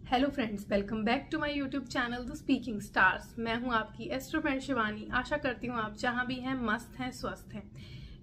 Hello friends, welcome back to my YouTube channel the speaking stars. मैं हूं आपकी astro friend Shivani. आशा करती हूं आप जहां भी हैं मस्त हैं, स्वस्थ हैं।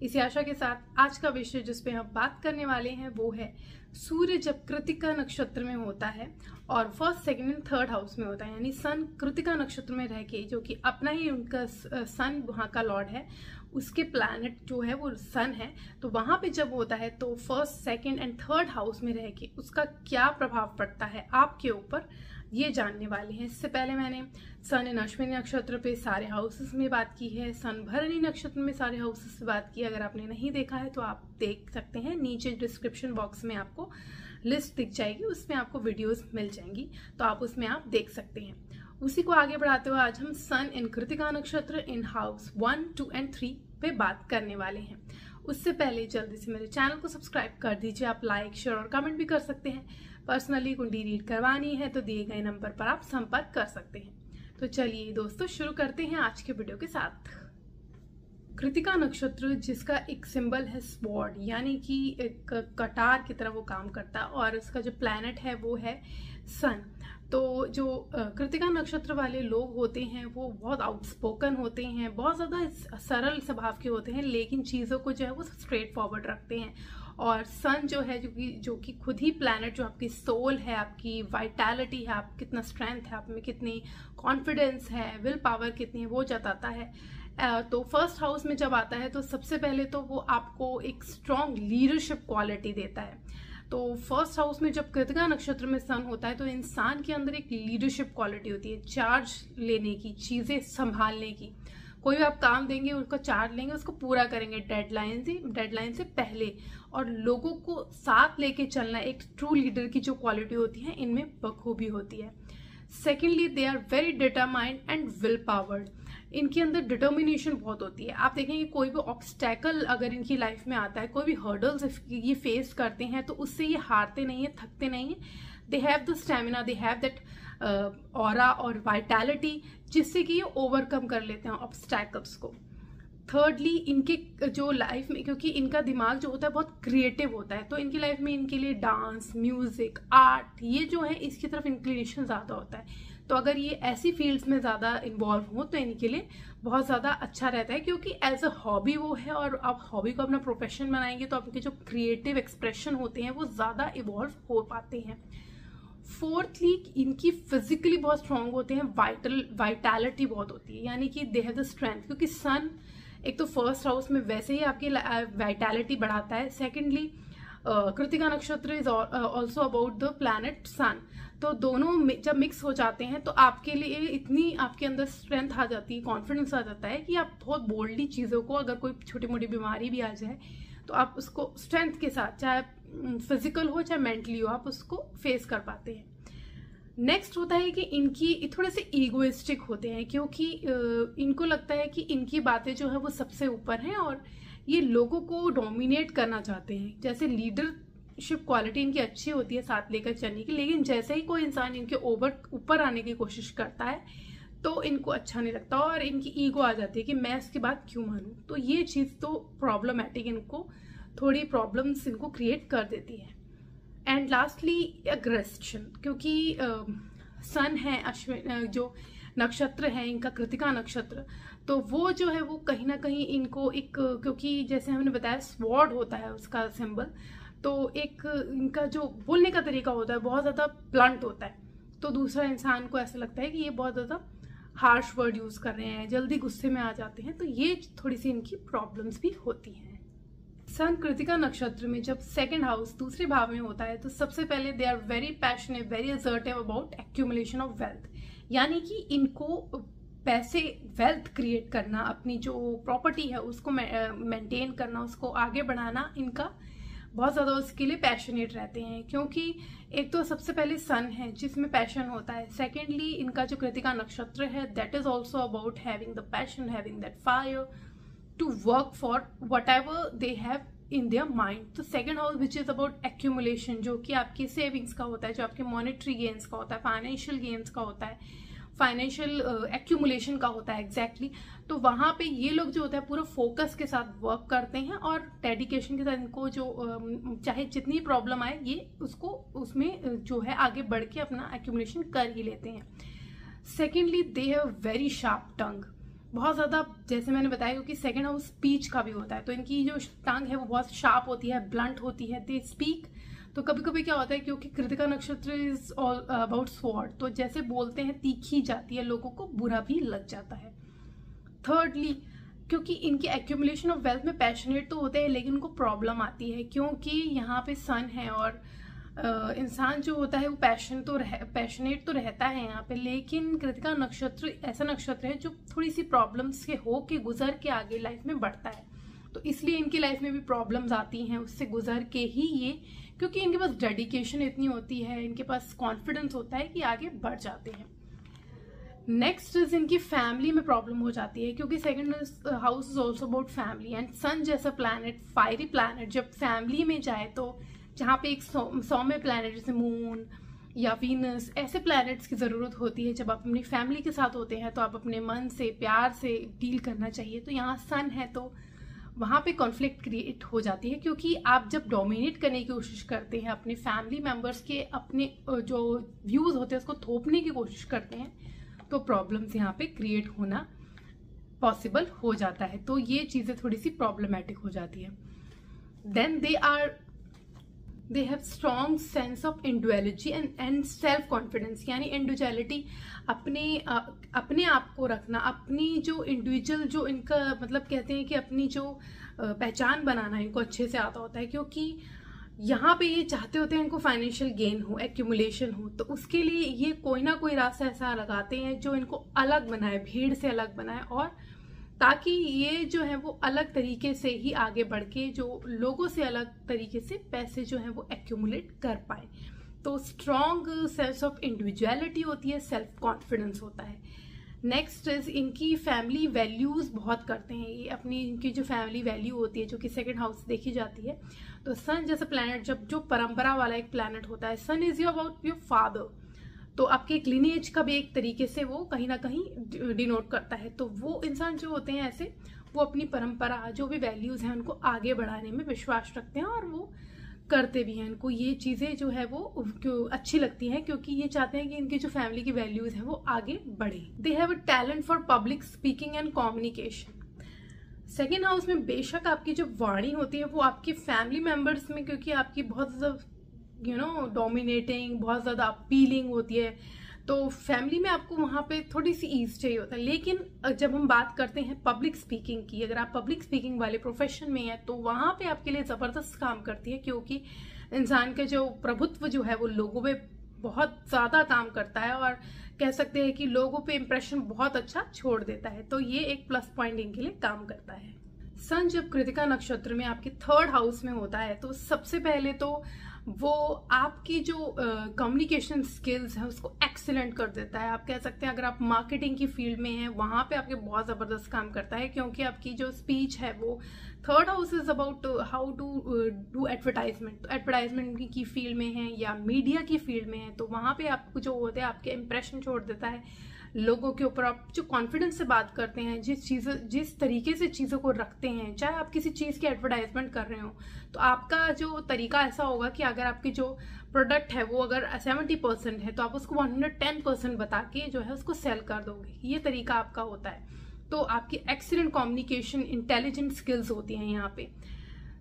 इसी आशा के साथ आज का विषय जिस पे हम बात करने वाले हैं वो है सूर्य जब कृतिका नक्षत्र में होता है और first, second and third house में होता है, यानी सन कृतिका नक्षत्र में रह के, जो कि अपना ही उनका सन वहाँ का लॉर्ड है, उसके प्लैनेट जो है वो सन है, तो वहां पे जब होता है तो first, second and third house में रह के उसका क्या प्रभाव पड़ता है आपके ऊपर, ये जानने वाले हैं। इससे पहले मैंने सन इन अश्विनी नक्षत्र पे सारे हाउसेस में बात की है, सन भरणी नक्षत्र में सारे हाउसेस से बात की। अगर आपने नहीं देखा है तो आप देख सकते हैं, नीचे डिस्क्रिप्शन बॉक्स में आपको लिस्ट दिख जाएगी, उसमें आपको वीडियोस मिल जाएंगी, तो आप उसमें आप देख सकते हैं। उसी को आगे बढ़ाते हुए आज हम सन इन कृतिका नक्षत्र इन हाउस 1, 2 एंड 3 पे बात करने वाले हैं। उससे पहले जल्दी से मेरे चैनल को सब्सक्राइब कर दीजिए। आप लाइक, शेयर और कमेंट भी कर सकते हैं। पर्सनली कुंडली रीड करवानी है तो दिए गए नंबर पर आप संपर्क कर सकते हैं। तो चलिए दोस्तों, शुरू करते हैं आज के वीडियो के साथ। कृतिका नक्षत्र जिसका एक सिंबल है स्वॉर्ड, यानी कि एक कटार की तरह वो काम करता है, और इसका जो प्लैनेट है वो है सन। तो जो कृतिका नक्षत्र वाले लोग होते हैं वो बहुत आउटस्पोकन होते हैं, बहुत ज़्यादा सरल स्वभाव के होते हैं, लेकिन चीज़ों को जो है वो स्ट्रेट फॉरवर्ड रखते हैं। और सन जो है जो कि खुद ही प्लैनेट, जो आपकी सोल है, आपकी वाइटैलिटी है, आप कितना स्ट्रेंथ है, आप में कितनी कॉन्फिडेंस है, विल पावर कितनी है, वो जताता है। तो फर्स्ट हाउस में जब आता है तो सबसे पहले तो वो आपको एक स्ट्रॉन्ग लीडरशिप क्वालिटी देता है। तो फर्स्ट हाउस में जब कृतिका नक्षत्र में सन होता है तो इंसान के अंदर एक लीडरशिप क्वालिटी होती है, चार्ज लेने की, चीज़ें संभालने की। कोई भी आप काम देंगे, उसका चार्ज लेंगे, उसको पूरा करेंगे डेडलाइन से पहले, और लोगों को साथ लेके चलना, एक ट्रू लीडर की जो क्वालिटी होती है इनमें बखूबी होती है। Secondly, they are very determined and will powered. इनके अंदर डिटर्मिनेशन बहुत होती है। आप देखेंगे कोई भी ऑब्स्टैकल अगर इनकी लाइफ में आता है, कोई भी हर्डल्स ये फेस करते हैं, तो उससे ये हारते नहीं है, थकते नहीं है। They have the stamina, they have that aura और वाइटैलिटी, जिससे कि ये ओवरकम कर लेते हैं ऑब्स्टैकल्स को। थर्डली, इनके जो लाइफ में, क्योंकि इनका दिमाग जो होता है बहुत क्रिएटिव होता है, तो इनकी लाइफ में इनके लिए डांस, म्यूजिक, आर्ट, ये जो है इसकी तरफ इंक्लिनेशन ज़्यादा होता है। तो अगर ये ऐसी फील्ड्स में ज़्यादा इन्वॉल्व हो तो इनके लिए बहुत ज़्यादा अच्छा रहता है, क्योंकि एज अ हॉबी वो है, और आप हॉबी को अपना प्रोफेशन बनाएंगे तो आपके जो क्रिएटिव एक्सप्रेशन होते हैं वो ज़्यादा इवॉल्व हो पाते हैं। फोर्थली, इनकी फिजिकली बहुत स्ट्रांग होते हैं, वाइटैलिटी बहुत होती है, यानी कि दे हैव द स्ट्रेंथ, क्योंकि सन एक तो फर्स्ट हाउस में वैसे ही आपकी वाइटैलिटी बढ़ाता है। Secondly, Krittika nakshatra is also about the planet sun. तो दोनों जब मिक्स हो जाते हैं तो आपके लिए इतनी आपके अंदर स्ट्रेंथ आ जाती है, कॉन्फिडेंस आ जाता है कि आप बहुत बोल्डली चीज़ों को, अगर कोई छोटी मोटी बीमारी भी आ जाए तो आप उसको स्ट्रेंथ के साथ, चाहे फिजिकल हो चाहे मेंटली हो, आप उसको फेस कर पाते हैं। नेक्स्ट होता है कि इनकी थोड़े से ईगोइस्टिक होते हैं, क्योंकि इनको लगता है कि इनकी बातें जो है वो सबसे ऊपर हैं और ये लोगों को डोमिनेट करना चाहते हैं। जैसे लीडरशिप क्वालिटी इनकी अच्छी होती है साथ लेकर चलने की, लेकिन जैसे ही कोई इंसान इनके ऊपर आने की कोशिश करता है तो इनको अच्छा नहीं लगता और इनकी ईगो आ जाती है कि मैं इसकी बात क्यों मानूं। तो ये चीज़ तो प्रॉब्लमैटिक, इनको थोड़ी प्रॉब्लम्स इनको क्रिएट कर देती है। एंड लास्टली, एग्रेशन, क्योंकि सन है अश्विन, जो नक्षत्र है इनका कृतिका नक्षत्र, तो वो जो है वो कहीं ना कहीं इनको एक, क्योंकि जैसे हमने बताया स्वॉर्ड होता है उसका सिंबल, तो एक इनका जो बोलने का तरीका होता है बहुत ज़्यादा ब्लंट होता है। तो दूसरा इंसान को ऐसा लगता है कि ये बहुत ज़्यादा हार्श वर्ड यूज़ कर रहे हैं, जल्दी गुस्से में आ जाते हैं, तो ये थोड़ी सी इनकी प्रॉब्लम्स भी होती हैं। सन कृतिका नक्षत्र में जब सेकंड हाउस दूसरे भाव में होता है तो सबसे पहले they are very passionate, very assertive about accumulation of wealth, यानी कि इनको पैसे, वेल्थ क्रिएट करना, अपनी जो प्रॉपर्टी है उसको मेंटेन करना, उसको आगे बढ़ाना, इनका बहुत ज़्यादा उसके लिए पैशनेट रहते हैं। क्योंकि एक तो सबसे पहले सन है जिसमें पैशन होता है, सेकेंडली इनका जो कृतिका नक्षत्र है that is also about having the passion, having that fire to work for whatever they have in their mind। तो second house which is about accumulation, जो कि आपकी सेविंग्स का होता है, जो आपके मॉनेटरी गेन्स का होता है, फाइनेंशियल गेन्स का होता है। फाइनेंशियल एक्यूमुलेशन का होता है एग्जैक्टली। तो वहां पे ये लोग जो होता है पूरा फोकस के साथ वर्क करते हैं और डेडिकेशन के साथ इनको जो चाहे जितनी प्रॉब्लम आए ये उसको उसमें जो है आगे बढ़ के अपना एक्यूमुलेशन कर ही लेते हैं। Secondly they have very sharp tongue, बहुत ज़्यादा, जैसे मैंने बताया क्योंकि सेकेंड हाउस स्पीच का भी होता है, तो इनकी जो टंग है वो बहुत शार्प होती है, ब्लंट होती है, दे स्पीक। तो कभी कभी क्या होता है क्योंकि Kritika nakshatra is all about sword, तो जैसे बोलते हैं तीखी जाती है, लोगों को बुरा भी लग जाता है। थर्डली क्योंकि इनकी एक्यूमुलेशन ऑफ वेल्थ में पैशनेट तो होते हैं लेकिन उनको प्रॉब्लम आती है क्योंकि यहाँ पे सन है और इंसान जो होता है वो पैशनेट तो रहता है यहाँ पे, लेकिन कृतिका नक्षत्र ऐसा नक्षत्र है जो थोड़ी सी प्रॉब्लम्स के हो के गुजर के आगे लाइफ में बढ़ता है। तो इसलिए इनकी लाइफ में भी प्रॉब्लम्स आती हैं, उससे गुजर के ही ये, क्योंकि इनके पास डेडिकेशन इतनी होती है, इनके पास कॉन्फिडेंस होता है कि आगे बढ़ जाते हैं। नेक्स्ट इज इनकी फैमिली में प्रॉब्लम हो जाती है क्योंकि second house is also about family and sun जैसा प्लैनेट, फायरी प्लैनेट जब फैमिली में जाए तो जहाँ पे एक सौम्य प्लैनेट जैसे मून या वीनस, ऐसे प्लैनेट्स की ज़रूरत होती है। जब आप अपनी फैमिली के साथ होते हैं तो आप अपने मन से प्यार से डील करना चाहिए। तो यहाँ सन है तो वहाँ पे कॉन्फ्लिक्ट क्रिएट हो जाती है क्योंकि आप जब डोमिनेट करने की कोशिश करते हैं अपने फैमिली मेम्बर्स के, अपने जो व्यूज़ होते हैं उसको थोपने की कोशिश करते हैं, तो प्रॉब्लम्स यहाँ पे क्रिएट होना पॉसिबल हो जाता है। तो ये चीज़ें थोड़ी सी प्रॉब्लमेटिक हो जाती है। Then they have strong sense of individuality and self confidence, यानी इंडिविजुअलिटी, अपने आप को रखना, अपनी जो इंडिविजुअल जो इनका मतलब कहते हैं कि अपनी जो पहचान बनाना इनको अच्छे से आता होता है क्योंकि यहाँ पे ये चाहते होते हैं इनको फाइनेंशियल गेन हो, एक्यूमुलेशन हो, तो उसके लिए ये कोई ना कोई रास्ता ऐसा लगाते हैं जो इनको अलग बनाए, भीड़ से अलग बनाए, और ताकि ये जो है वो अलग तरीके से ही आगे बढ़ के जो लोगों से अलग तरीके से पैसे जो है वो एक्यूमुलेट कर पाए। तो स्ट्रॉन्ग सेंस ऑफ इंडिविजुअलिटी होती है, सेल्फ कॉन्फिडेंस होता है। नेक्स्ट इज इनकी फैमिली वैल्यूज बहुत करते हैं ये, अपनी इनकी जो फैमिली वैल्यू होती है जो कि सेकंड हाउस देखी जाती है। तो सन जैसा प्लैनेट जब जो परंपरा वाला एक प्लैनेट होता है, sun is you about your father, तो आपके एक लिनेज का भी एक तरीके से वो कहीं ना कहीं डिनोट करता है। तो वो इंसान जो होते हैं ऐसे, वो अपनी परंपरा जो भी वैल्यूज हैं उनको आगे बढ़ाने में विश्वास रखते हैं और वो करते भी हैं। इनको ये चीज़ें जो है वो अच्छी लगती हैं क्योंकि ये चाहते हैं कि इनकी जो फैमिली की वैल्यूज हैं वो आगे बढ़े। They have a talent for public speaking and communication. Second house में बेशक आपकी जो वाणी होती है वो आपकी फैमिली मेम्बर्स में, क्योंकि आपकी बहुत ज़्यादा डोमिनेटिंग, बहुत ज़्यादा अपीलिंग होती है, तो फैमिली में आपको वहाँ पे थोड़ी सी ईज चाहिए होता है। लेकिन जब हम बात करते हैं पब्लिक स्पीकिंग की, अगर आप पब्लिक स्पीकिंग वाले प्रोफेशन में हैं तो वहाँ पे आपके लिए ज़बरदस्त काम करती है क्योंकि इंसान का जो प्रभुत्व जो है वो लोगों पे बहुत ज़्यादा काम करता है और कह सकते हैं कि लोगों पे इम्प्रेशन बहुत अच्छा छोड़ देता है। तो ये एक प्लस पॉइंट इनके लिए काम करता है। सन जब कृतिका नक्षत्र में आपके थर्ड हाउस में होता है तो सबसे पहले तो वो आपकी जो कम्युनिकेशन स्किल्स है उसको एक्सीलेंट कर देता है। आप कह सकते हैं अगर आप मार्केटिंग की फील्ड में हैं वहाँ पे आपके बहुत ज़बरदस्त काम करता है क्योंकि आपकी जो स्पीच है वो third house is about how to do advertisement. तो एडवर्टाइजमेंट की फील्ड में है या मीडिया की फील्ड में है तो वहाँ पे आपको जो होता है आपके इम्प्रेशन छोड़ देता है लोगों के ऊपर। आप जो कॉन्फिडेंस से बात करते हैं, जिस तरीके से चीज़ों को रखते हैं, चाहे आप किसी चीज़ की एडवर्टाइजमेंट कर रहे हो तो आपका जो तरीका ऐसा होगा कि अगर आपकी जो प्रोडक्ट है वो अगर 70% है तो आप उसको 110% बता के जो है उसको सेल कर दोगे, ये तरीका आपका होता है। तो आपकी एक्सीलेंट कम्युनिकेशन इंटेलिजेंट स्किल्स होती हैं यहाँ पे।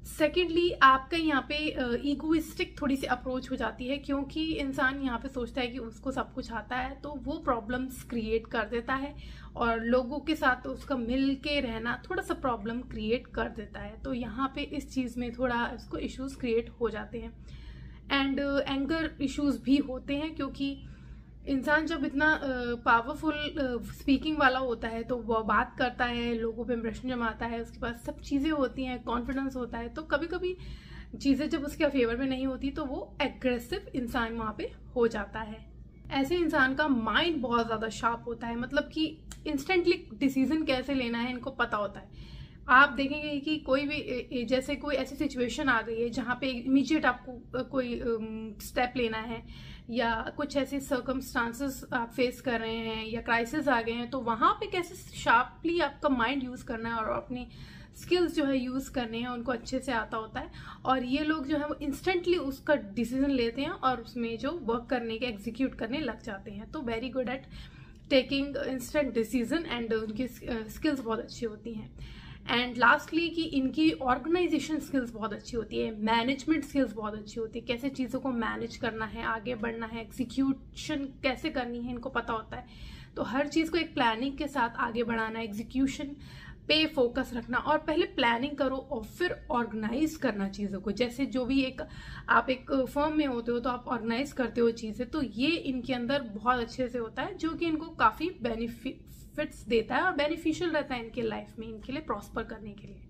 सेकेंडली आपका यहाँ पे ईगोइस्टिक थोड़ी सी अप्रोच हो जाती है क्योंकि इंसान यहाँ पे सोचता है कि उसको सब कुछ आता है तो वो प्रॉब्लम्स क्रिएट कर देता है और लोगों के साथ उसका मिल के रहना थोड़ा सा प्रॉब्लम क्रिएट कर देता है। तो यहाँ पे इस चीज़ में थोड़ा इसको इश्यूज क्रिएट हो जाते हैं एंड एंगर इश्यूज भी होते हैं क्योंकि इंसान जब इतना पावरफुल स्पीकिंग वाला होता है तो वो बात करता है, लोगों पे इम्प्रेशन जमाता है, उसके पास सब चीज़ें होती हैं, कॉन्फिडेंस होता है, तो कभी कभी चीज़ें जब उसके फेवर में नहीं होती तो वो एग्रेसिव इंसान वहाँ पे हो जाता है। ऐसे इंसान का माइंड बहुत ज़्यादा शार्प होता है, मतलब कि इंस्टेंटली डिसीजन कैसे लेना है इनको पता होता है। आप देखेंगे कि कोई भी जैसे कोई ऐसी सिचुएशन आ गई है जहाँ पे इमीडिएट आपको कोई स्टेप लेना है, या कुछ ऐसे सर्कमस्टांसेस आप फेस कर रहे हैं या क्राइसिस आ गए हैं, तो वहाँ पे कैसे शार्पली आपका माइंड यूज़ करना है और अपनी स्किल्स जो है यूज़ करने हैं, उनको अच्छे से आता होता है। और ये लोग जो है वो इंस्टेंटली उसका डिसीजन लेते हैं और उसमें जो वर्क करने के एग्जीक्यूट करने लग जाते हैं। तो very good at taking instant decision and उनकी स्किल्स बहुत अच्छी होती हैं। एंड लास्टली कि इनकी ऑर्गेनाइजेशन स्किल्स बहुत अच्छी होती है, मैनेजमेंट स्किल्स बहुत अच्छी होती है, कैसे चीज़ों को मैनेज करना है, आगे बढ़ना है, एग्जीक्यूशन कैसे करनी है, इनको पता होता है। तो हर चीज़ को एक प्लानिंग के साथ आगे बढ़ाना, एग्जीक्यूशन पे फोकस रखना, और पहले प्लानिंग करो और फिर ऑर्गेनाइज करना चीज़ों को। जैसे जो भी आप एक फर्म में होते हो तो आप ऑर्गेनाइज करते हो चीज़ें, तो ये इनके अंदर बहुत अच्छे से होता है, जो कि इनको काफ़ी बेनिफिट्स देता है और बेनिफिशियल रहता है इनके लाइफ में, इनके लिए प्रॉस्पर करने के लिए।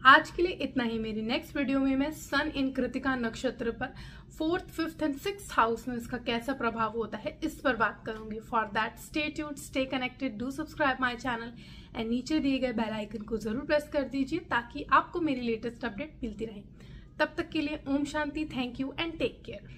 आज के लिए इतना ही। मेरी नेक्स्ट वीडियो में मैं सन इन कृतिका नक्षत्र पर 4th, 5th and 6th house में इसका कैसा प्रभाव होता है इस पर बात करूंगी। For that stay tuned, stay connected, do subscribe my channel and नीचे दिए गए बेल आइकन को जरूर प्रेस कर दीजिए ताकि आपको मेरी लेटेस्ट अपडेट मिलती रहे। तब तक के लिए ओम शांति, thank you and take care.